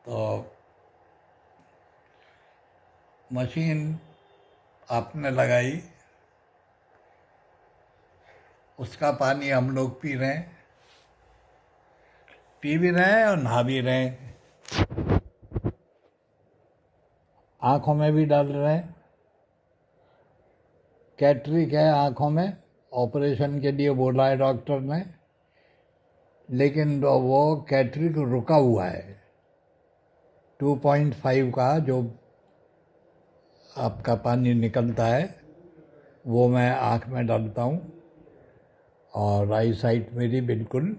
तो मशीन आपने लगाई, उसका पानी हम लोग पी रहे हैं, पी भी रहे हैं और नहा भी रहे हैं, आँखों में भी डाल रहे हैं। कैटरिक है आँखों में, ऑपरेशन के लिए बोला है डॉक्टर ने, लेकिन वो कैटरिक रुका हुआ है। 2.5 का जो आपका पानी निकलता है वो मैं आँख में डालता हूँ, और आई साइट मेरी बिल्कुल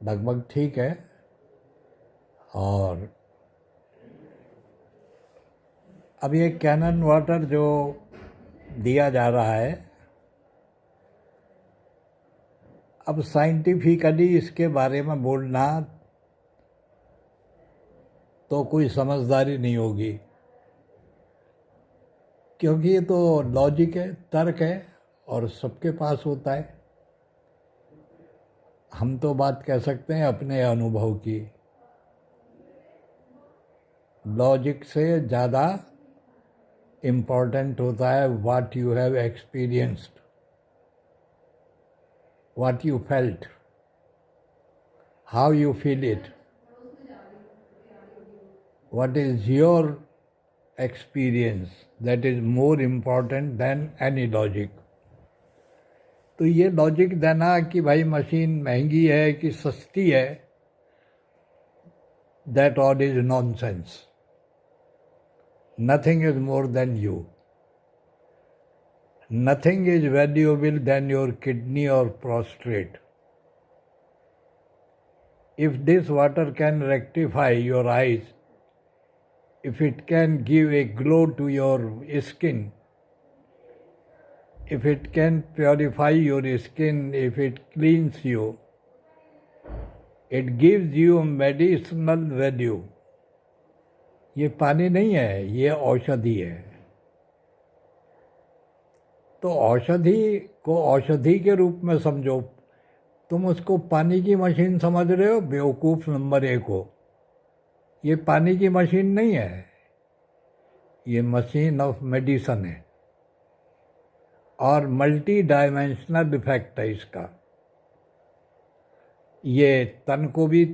लगभग ठीक है। और अब ये कैनन वाटर जो दिया जा रहा है, अब साइंटिफिकली इसके बारे में बोलना तो कोई समझदारी नहीं होगी, क्योंकि ये तो लॉजिक है, तर्क है, और सबके पास होता है। हम तो बात कह सकते हैं अपने अनुभव की। लॉजिक से ज़्यादा इम्पोर्टेंट होता है what you have experienced, what you felt, how you feel it, what is your experience, that is more important than any logic. तो ये लॉजिक देना कि भाई मशीन महंगी है कि सस्ती है, that all is nonsense. Nothing is more than you. Nothing is valuable than your kidney or prostate. If this water can rectify your eyes, if it can give a glow to your skin, if it can purify your skin, if it cleans you, it gives you medicinal value. ये पानी नहीं है, ये औषधि है। तो औषधि को औषधि के रूप में समझो। तुम उसको पानी की मशीन समझ रहे हो, बेवकूफ़ नंबर 1 हो। ये पानी की मशीन नहीं है, ये मशीन ऑफ मेडिसन है, और मल्टी डायमेंशनल इफेक्ट है इसका। ये तन को भी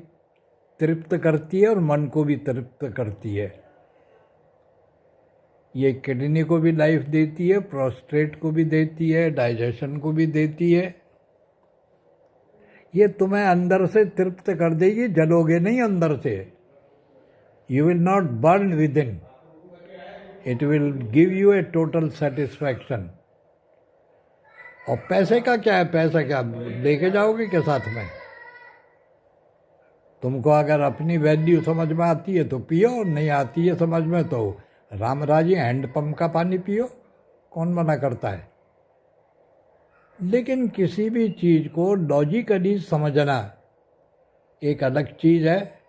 तृप्त करती है और मन को भी तृप्त करती है। ये किडनी को भी लाइफ देती है, प्रोस्टेट को भी देती है, डाइजेशन को भी देती है। ये तुम्हें अंदर से तृप्त कर देगी, जलोगे नहीं अंदर से। You will not burn with in, it will give U A total satisfaction. और पैसे का क्या है, पैसा क्या लेके जाओगे के साथ में? तुमको अगर अपनी वैल्यू समझ में आती है तो पियो, नहीं आती है समझ में तो रामराजी हैंडपंप का पानी पियो, कौन मना करता है। लेकिन किसी भी चीज़ को लॉजिकली समझना एक अलग चीज़ है,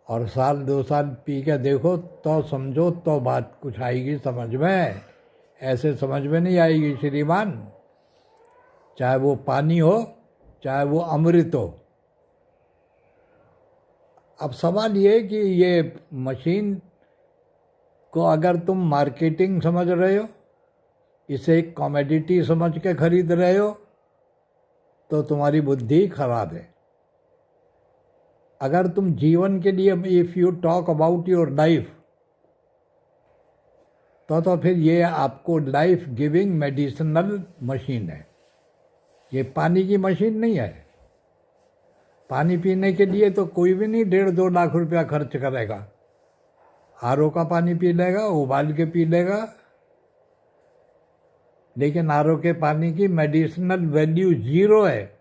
और 1-2 साल पी के देखो तो समझो, तो बात कुछ आएगी समझ में। ऐसे समझ में नहीं आएगी श्रीमान, चाहे वो पानी हो चाहे वो अमृत हो। अब सवाल ये कि ये मशीन को अगर तुम मार्केटिंग समझ रहे हो, इसे एक कॉमोडिटी समझ के खरीद रहे हो, तो तुम्हारी बुद्धि खराब है। अगर तुम जीवन के लिए, if you talk about your life, तो फिर ये आपको लाइफ गिविंग मेडिसिनल मशीन है। ये पानी की मशीन नहीं है। पानी पीने के लिए तो कोई भी नहीं 1.5-2 लाख रुपया खर्च करेगा। आरओ का पानी पी लेगा, उबाल के पी लेगा, लेकिन आरओ के पानी की मेडिसिनल वैल्यू 0 है,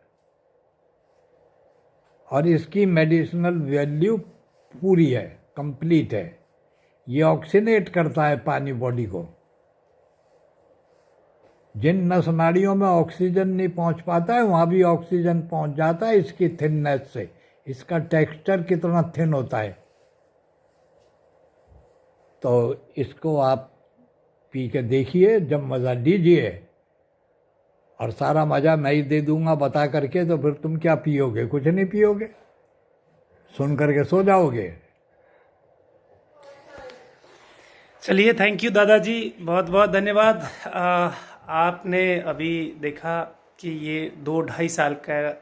और इसकी मेडिसिनल वैल्यू पूरी है, कंप्लीट है। ये ऑक्सीनेट करता है पानी बॉडी को। जिन नस नाड़ियों में ऑक्सीजन नहीं पहुंच पाता है, वहाँ भी ऑक्सीजन पहुंच जाता है इसकी थिननेस से। इसका टेक्सचर कितना थिन होता है। तो इसको आप पी के देखिए, जब मज़ा लीजिए, और सारा मज़ा मैं ही दे दूंगा बता करके, तो फिर तुम क्या पियोगे? कुछ नहीं पियोगे, सुन करके सो जाओगे। चलिए, थैंक यू दादाजी, बहुत बहुत धन्यवाद। आपने अभी देखा कि ये 2 ढाई साल का